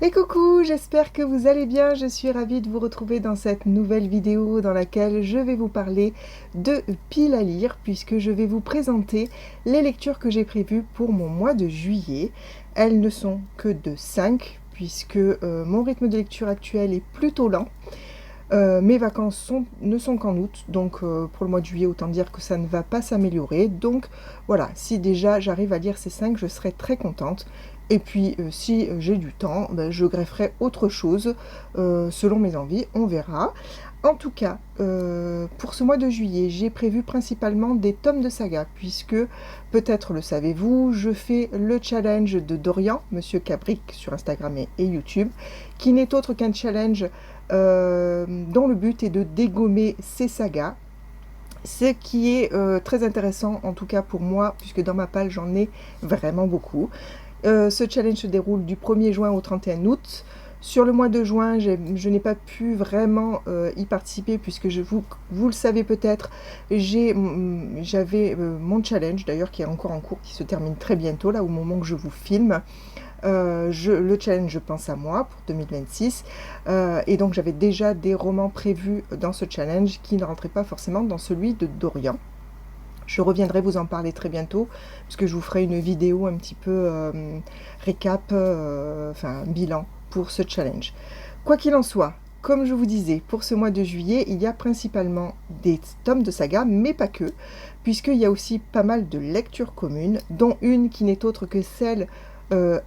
Et coucou, j'espère que vous allez bien. Je suis ravie de vous retrouver dans cette nouvelle vidéo dans laquelle je vais vous parler de piles à lire puisque je vais vous présenter les lectures que j'ai prévues pour mon mois de juillet. Elles ne sont que de 5 puisque mon rythme de lecture actuel est plutôt lent. Mes vacances ne sont qu'en août, donc pour le mois de juillet, autant dire que ça ne va pas s'améliorer. Donc voilà, si déjà j'arrive à lire ces 5, je serai très contente. Et puis si j'ai du temps, ben, je grefferai autre chose selon mes envies, on verra. En tout cas, pour ce mois de juillet, j'ai prévu principalement des tomes de saga, puisque, peut-être le savez-vous, je fais le challenge de Dorian, Monsieur Cabric, sur Instagram et YouTube, qui n'est autre qu'un challenge dont le but est de dégommer ces sagas. Ce qui est très intéressant, en tout cas pour moi, puisque dans ma palle, j'en ai vraiment beaucoup. Ce challenge se déroule du 1er juin au 31 août. Sur le mois de juin, je n'ai pas pu vraiment y participer puisque vous le savez peut-être, j'avais mon challenge d'ailleurs qui est encore en cours, qui se termine très bientôt, là au moment que je vous filme. Le challenge Je pense à moi pour 2026 et donc j'avais déjà des romans prévus dans ce challenge qui ne rentraient pas forcément dans celui de Dorian. Je reviendrai vous en parler très bientôt, puisque je vous ferai une vidéo un petit peu récap, enfin bilan pour ce challenge. Quoi qu'il en soit, comme je vous disais, pour ce mois de juillet, il y a principalement des tomes de saga, mais pas que, puisqu'il y a aussi pas mal de lectures communes, dont une qui n'est autre que celle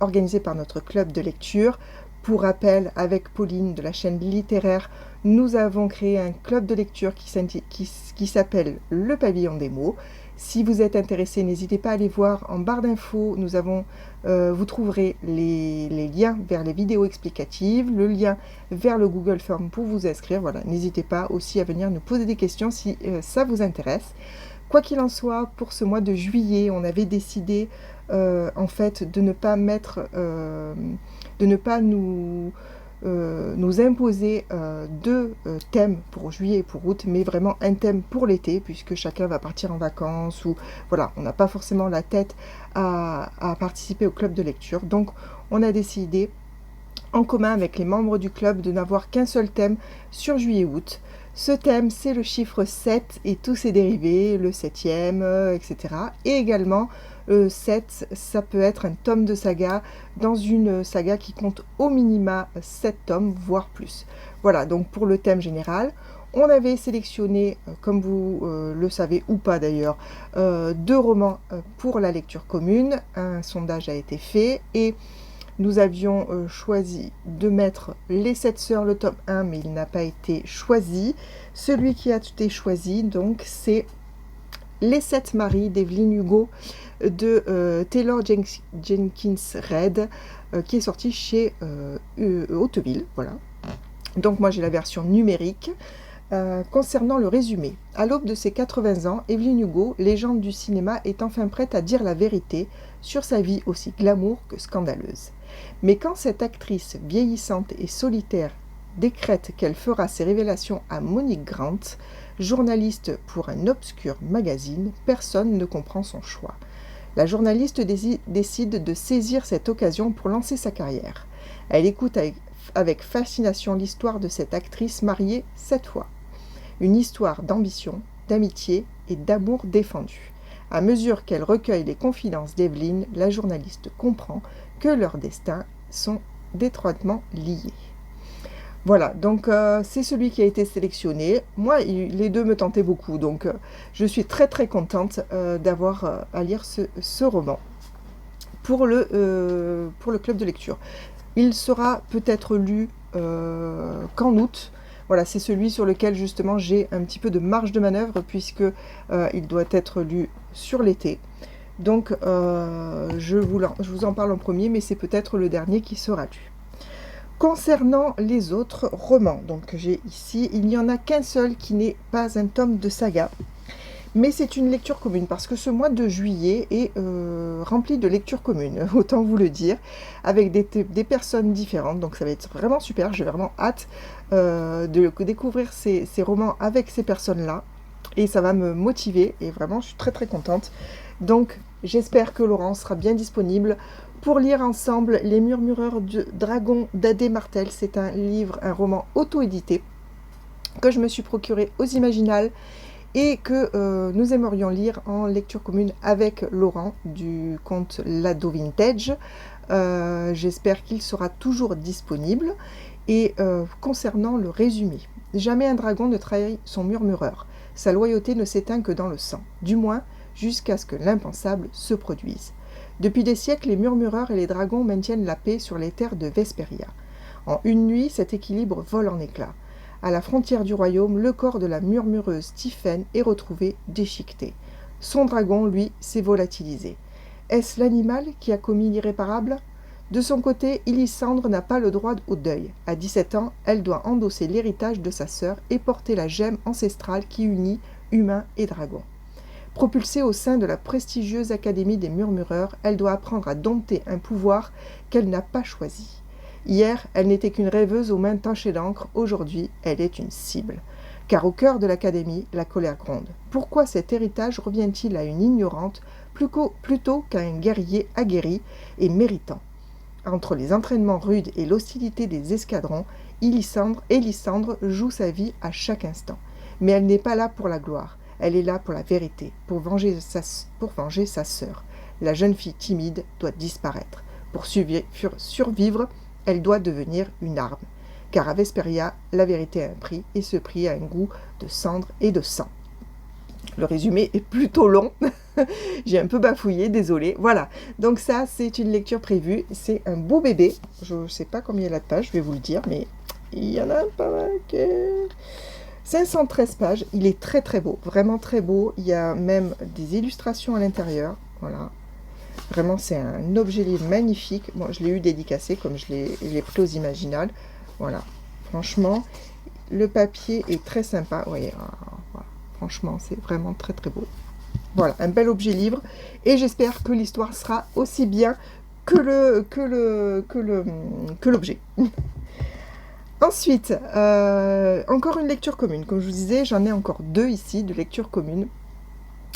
organisée par notre club de lecture. Pour rappel, avec Pauline de la chaîne littéraire, nous avons créé un club de lecture qui s'appelle Le Pavillon des mots. Si vous êtes intéressé, n'hésitez pas à aller voir en barre d'infos. Vous trouverez les liens vers les vidéos explicatives, le lien vers le Google Form pour vous inscrire. Voilà, n'hésitez pas aussi à venir nous poser des questions si ça vous intéresse. Quoi qu'il en soit, pour ce mois de juillet, on avait décidé en fait de ne pas nous imposer deux thèmes pour juillet et pour août, mais vraiment un thème pour l'été, puisque chacun va partir en vacances, ou voilà, on n'a pas forcément la tête à participer au club de lecture. Donc on a décidé en commun avec les membres du club de n'avoir qu'un seul thème sur juillet-août. Ce thème, c'est le chiffre 7 et tous ses dérivés, le 7e, etc. Et également, 7, ça peut être un tome de saga dans une saga qui compte au minima 7 tomes, voire plus. Voilà, donc pour le thème général, on avait sélectionné, comme vous le savez ou pas d'ailleurs, 2 romans pour la lecture commune. Un sondage a été fait et nous avions choisi de mettre Les 7 sœurs, le tome 1, mais il n'a pas été choisi. Celui qui a été choisi, donc, c'est Les 7 maris d'Evelyn Hugo de Taylor Jenkins Reid, qui est sorti chez Hauteville. Voilà. Donc moi j'ai la version numérique. Concernant le résumé, à l'aube de ses 80 ans, Evelyn Hugo, légende du cinéma, est enfin prête à dire la vérité sur sa vie aussi glamour que scandaleuse. Mais quand cette actrice vieillissante et solitaire décrète qu'elle fera ses révélations à Monique Grant, journaliste pour un obscur magazine, personne ne comprend son choix. La journaliste décide de saisir cette occasion pour lancer sa carrière. Elle écoute avec fascination l'histoire de cette actrice mariée 7 fois. Une histoire d'ambition, d'amitié et d'amour défendu. À mesure qu'elle recueille les confidences d'Evelyn, la journaliste comprend que leurs destins sont étroitement liés. Voilà, donc c'est celui qui a été sélectionné. Moi, les deux me tentaient beaucoup, donc je suis très très contente d'avoir à lire ce roman pour le club de lecture. Il sera peut-être lu qu'en août. Voilà, c'est celui sur lequel justement j'ai un petit peu de marge de manœuvre puisque il doit être lu sur l'été. Donc je vous en parle en premier, mais c'est peut-être le dernier qui sera lu. Concernant les autres romans, donc j'ai ici, il n'y en a qu'un seul qui n'est pas un tome de saga. Mais c'est une lecture commune, parce que ce mois de juillet est rempli de lectures communes, autant vous le dire, avec des personnes différentes, donc ça va être vraiment super, j'ai vraiment hâte de découvrir ces romans avec ces personnes-là. et ça va me motiver, et vraiment je suis très très contente. Donc j'espère que Laurent sera bien disponible pour lire ensemble Les Murmureurs du Dragon d'Adé Martel. C'est un livre, un roman auto-édité que je me suis procuré aux Imaginales et que nous aimerions lire en lecture commune avec Laurent du conte L'Ado Vintage. J'espère qu'il sera toujours disponible. Et concernant le résumé, jamais un dragon ne trahit son murmureur. Sa loyauté ne s'éteint que dans le sang, du moins jusqu'à ce que l'impensable se produise. Depuis des siècles, les murmureurs et les dragons maintiennent la paix sur les terres de Vesperia. En une nuit, cet équilibre vole en éclats. À la frontière du royaume, le corps de la murmureuse Stiphen est retrouvé déchiqueté. Son dragon, lui, s'est volatilisé. Est-ce l'animal qui a commis l'irréparable ? De son côté, Ilysandre n'a pas le droit au deuil. À 17 ans, elle doit endosser l'héritage de sa sœur et porter la gemme ancestrale qui unit humains et dragons. Propulsée au sein de la prestigieuse Académie des Murmureurs, elle doit apprendre à dompter un pouvoir qu'elle n'a pas choisi. Hier, elle n'était qu'une rêveuse aux mains tachées d'encre. Aujourd'hui, elle est une cible. Car au cœur de l'Académie, la colère gronde. Pourquoi cet héritage revient-il à une ignorante plutôt qu'à un guerrier aguerri et méritant ? Entre les entraînements rudes et l'hostilité des escadrons, Élysandre joue sa vie à chaque instant. Mais elle n'est pas là pour la gloire, elle est là pour la vérité, pour venger sa sœur. La jeune fille timide doit disparaître. Pour survivre, elle doit devenir une arme. Car à Vesperia, la vérité a un prix, et ce prix a un goût de cendre et de sang. Le résumé est plutôt long, j'ai un peu bafouillé, désolé. Voilà, donc ça c'est une lecture prévue, c'est un beau bébé. Je ne sais pas combien il y a de pages, je vais vous le dire, mais il y en a pas mal. 513 pages, il est très très beau, vraiment très beau. Il y a même des illustrations à l'intérieur, voilà. Vraiment c'est un objet livre magnifique. Moi je l'ai eu dédicacé comme je l'ai pris aux Imaginales. Voilà, franchement, le papier est très sympa. Vous voyez, voilà. Franchement, c'est vraiment très très beau. Voilà, un bel objet livre. Et j'espère que l'histoire sera aussi bien que l'objet. Ensuite, encore une lecture commune. Comme je vous disais, j'en ai encore deux ici de lecture commune.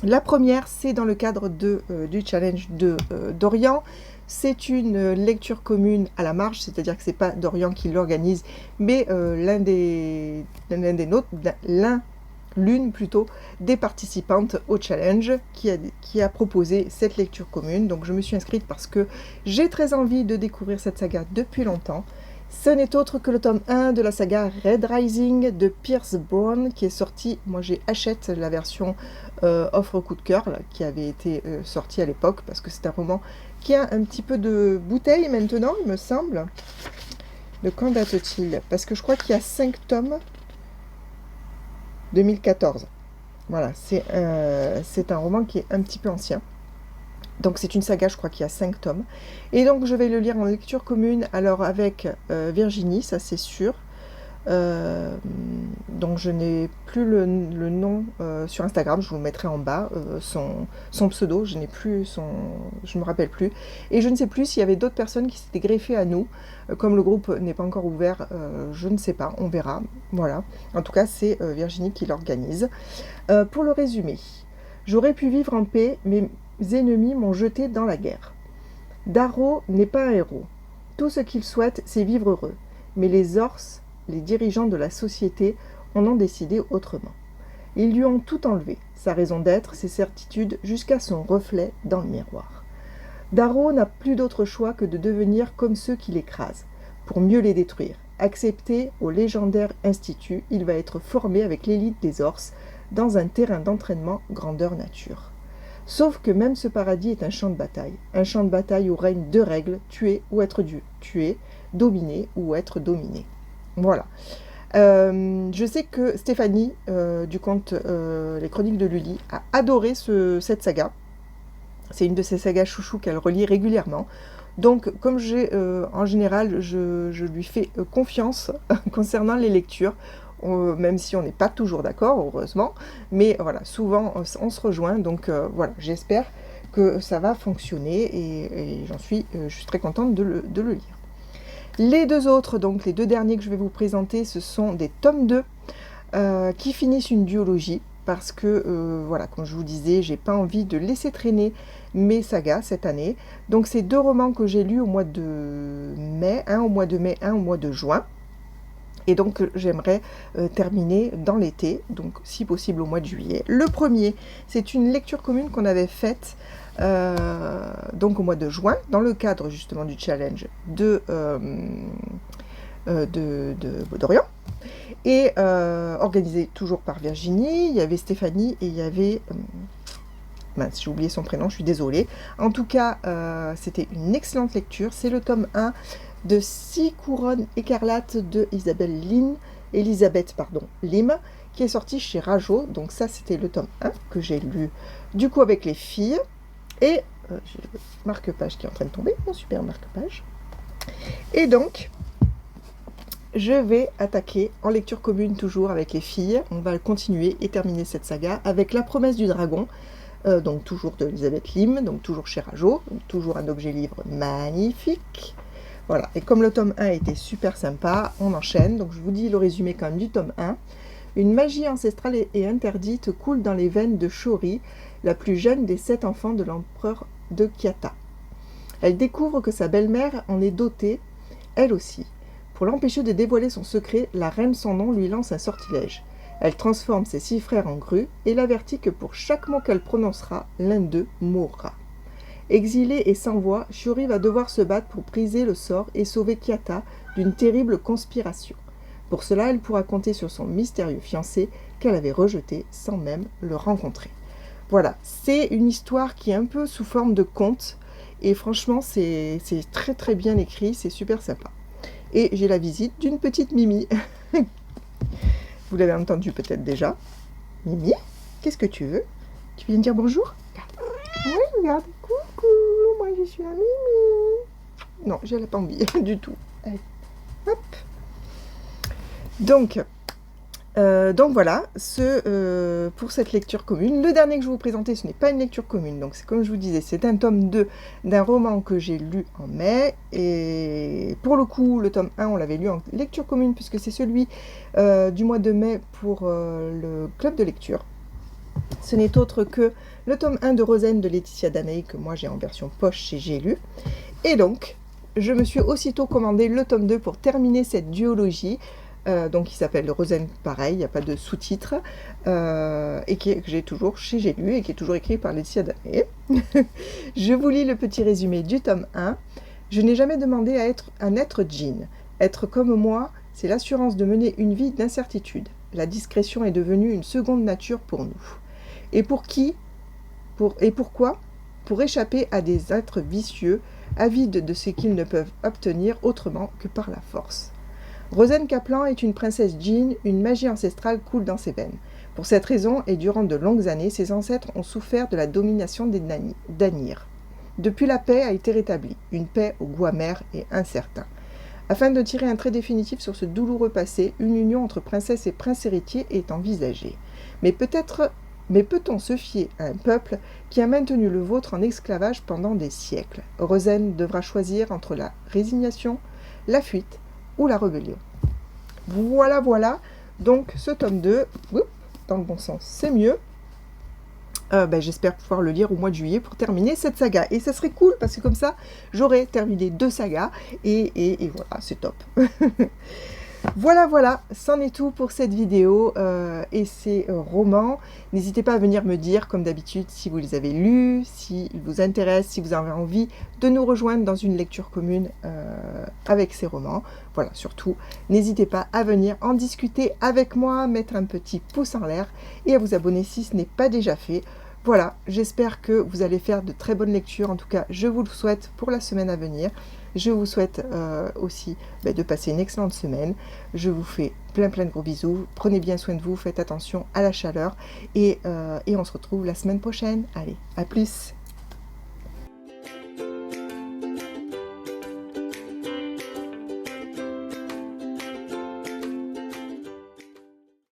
La première, c'est dans le cadre du challenge d'Orient. C'est une lecture commune à la marge, c'est-à-dire que ce n'est pas Dorian qui l'organise, mais l'une plutôt des participantes au challenge qui a proposé cette lecture commune. Donc je me suis inscrite parce que j'ai très envie de découvrir cette saga depuis longtemps. Ce n'est autre que le tome 1 de la saga Red Rising de Pierce Brown qui est sorti. Moi j'achète la version offre coup de cœur là, qui avait été sortie à l'époque parce que c'est un roman qui a un petit peu de bouteille maintenant, il me semble. De quand date-t-il? Parce que je crois qu'il y a 5 tomes. 2014. Voilà, c'est un roman qui est un petit peu ancien. Donc c'est une saga, je crois qu'il y a 5 tomes. Et donc je vais le lire en lecture commune, alors avec Virginie, ça c'est sûr. Donc je n'ai plus le nom sur Instagram, je vous le mettrai en bas, son pseudo, je me rappelle plus. Et je ne sais plus s'il y avait d'autres personnes qui s'étaient greffées à nous. Comme le groupe n'est pas encore ouvert, je ne sais pas, on verra. Voilà, en tout cas c'est Virginie qui l'organise. Pour le résumé, j'aurais pu vivre en paix, mes ennemis m'ont jeté dans la guerre. Darrow n'est pas un héros. Tout ce qu'il souhaite, c'est vivre heureux. Mais les Orcs, les dirigeants de la société, en ont décidé autrement. Ils lui ont tout enlevé, sa raison d'être, ses certitudes, jusqu'à son reflet dans le miroir. Darrow n'a plus d'autre choix que de devenir comme ceux qui l'écrasent, pour mieux les détruire. Accepté au légendaire institut, il va être formé avec l'élite des Orcs dans un terrain d'entraînement grandeur nature. Sauf que même ce paradis est un champ de bataille où règnent deux règles, tuer ou être tué, dominer ou être dominé. Voilà. Je sais que Stéphanie, du conte Les Chroniques de Lully, a adoré cette saga. C'est une de ses sagas chouchou qu'elle relit régulièrement. Donc, comme en général, je lui fais confiance concernant les lectures, même si on n'est pas toujours d'accord, heureusement. Mais voilà, souvent, on se rejoint. Donc, voilà, j'espère que ça va fonctionner et je suis très contente de le lire. Les deux autres, donc les deux derniers que je vais vous présenter, ce sont des tomes 2 qui finissent une duologie. parce que, voilà, comme je vous disais, j'ai pas envie de laisser traîner mes sagas cette année. Donc, c'est 2 romans que j'ai lus au mois de mai, un au mois de mai, un au mois de juin. Et donc, j'aimerais terminer dans l'été, donc si possible au mois de juillet. Le premier, c'est une lecture commune qu'on avait faite donc au mois de juin, dans le cadre justement du challenge d'Orient, et organisé toujours par Virginie. Il y avait Stéphanie et il y avait... mince, j'ai oublié son prénom, je suis désolée. En tout cas, c'était une excellente lecture. C'est le tome 1 de 6 couronnes écarlates de Elisabeth Lim, qui est sorti chez Rajo. Donc ça, c'était le tome 1 que j'ai lu du coup avec les filles. Et j'ai le marque-page qui est en train de tomber, mon super marque-page. Et donc, je vais attaquer en lecture commune toujours avec les filles. On va continuer et terminer cette saga avec La promesse du dragon. Donc toujours de Elisabeth Lim, donc toujours chez Rajo, toujours un objet livre magnifique. Voilà, et comme le tome 1 était super sympa, on enchaîne. Donc je vous dis le résumé quand même du tome 1. Une magie ancestrale et interdite coule dans les veines de Shori, la plus jeune des 7 enfants de l'empereur de Kiata. Elle découvre que sa belle-mère en est dotée, elle aussi. Pour l'empêcher de dévoiler son secret, la reine sans nom lui lance un sortilège. Elle transforme ses 6 frères en grues et l'avertit que pour chaque mot qu'elle prononcera, l'un d'eux mourra. Exilée et sans voix, Shuri va devoir se battre pour briser le sort et sauver Kiata d'une terrible conspiration. Pour cela, elle pourra compter sur son mystérieux fiancé qu'elle avait rejeté sans même le rencontrer. Voilà, c'est une histoire qui est un peu sous forme de conte et franchement, c'est très très bien écrit, c'est super sympa. Et j'ai la visite d'une petite Mimi. Vous l'avez entendu peut-être déjà. Mimi, qu'est-ce que tu veux? Tu viens me dire bonjour? Oui, regarde. Coucou, moi je suis un Mimi. Non, je n'ai pas envie du tout. Allez, hop. Donc voilà, pour cette lecture commune. Le dernier que je vais vous présenter, ce n'est pas une lecture commune. Donc, comme je vous disais, c'est un tome 2 d'un roman que j'ai lu en mai. Et pour le coup, le tome 1, on l'avait lu en lecture commune, puisque c'est celui du mois de mai pour le club de lecture. Ce n'est autre que le tome 1 de Rosen de Laetitia Danaï, que moi j'ai en version poche chez J'ai lu. Et donc, je me suis aussitôt commandé le tome 2 pour terminer cette duologie. Donc, il s'appelle Rosen, pareil, il n'y a pas de sous-titres, et que j'ai toujours chez J'ai lu et qui est toujours écrit par Laetitia Danaï. Je vous lis le petit résumé du tome 1. Je n'ai jamais demandé à naître Jean. Être comme moi, c'est l'assurance de mener une vie d'incertitude. La discrétion est devenue une seconde nature pour nous. Et pour qui? Et pourquoi? Pour échapper à des êtres vicieux, avides de ce qu'ils ne peuvent obtenir autrement que par la force. Rosen Kaplan est une princesse Jean, une magie ancestrale coule dans ses veines. Pour cette raison, et durant de longues années, ses ancêtres ont souffert de la domination des Danir. Depuis, la paix a été rétablie, une paix au goût amer et incertain. Afin de tirer un trait définitif sur ce douloureux passé, une union entre princesse et prince héritier est envisagée. Mais peut-on se fier à un peuple qui a maintenu le vôtre en esclavage pendant des siècles? Rosen devra choisir entre la résignation, la fuite ou la rébellion. Voilà. Donc ce tome 2, dans le bon sens, c'est mieux. J'espère pouvoir le lire au mois de juillet pour terminer cette saga. Et ça serait cool parce que comme ça, j'aurais terminé 2 sagas. Et voilà, c'est top. Voilà, c'en est tout pour cette vidéo et ces romans. N'hésitez pas à venir me dire, comme d'habitude, si vous les avez lus, s'ils vous intéressent, si vous avez envie de nous rejoindre dans une lecture commune avec ces romans. Voilà, surtout, n'hésitez pas à venir en discuter avec moi, mettre un petit pouce en l'air et à vous abonner si ce n'est pas déjà fait. Voilà, j'espère que vous allez faire de très bonnes lectures. En tout cas, je vous le souhaite pour la semaine à venir. Je vous souhaite aussi de passer une excellente semaine. Je vous fais plein de gros bisous. Prenez bien soin de vous, faites attention à la chaleur. Et on se retrouve la semaine prochaine. Allez, à plus!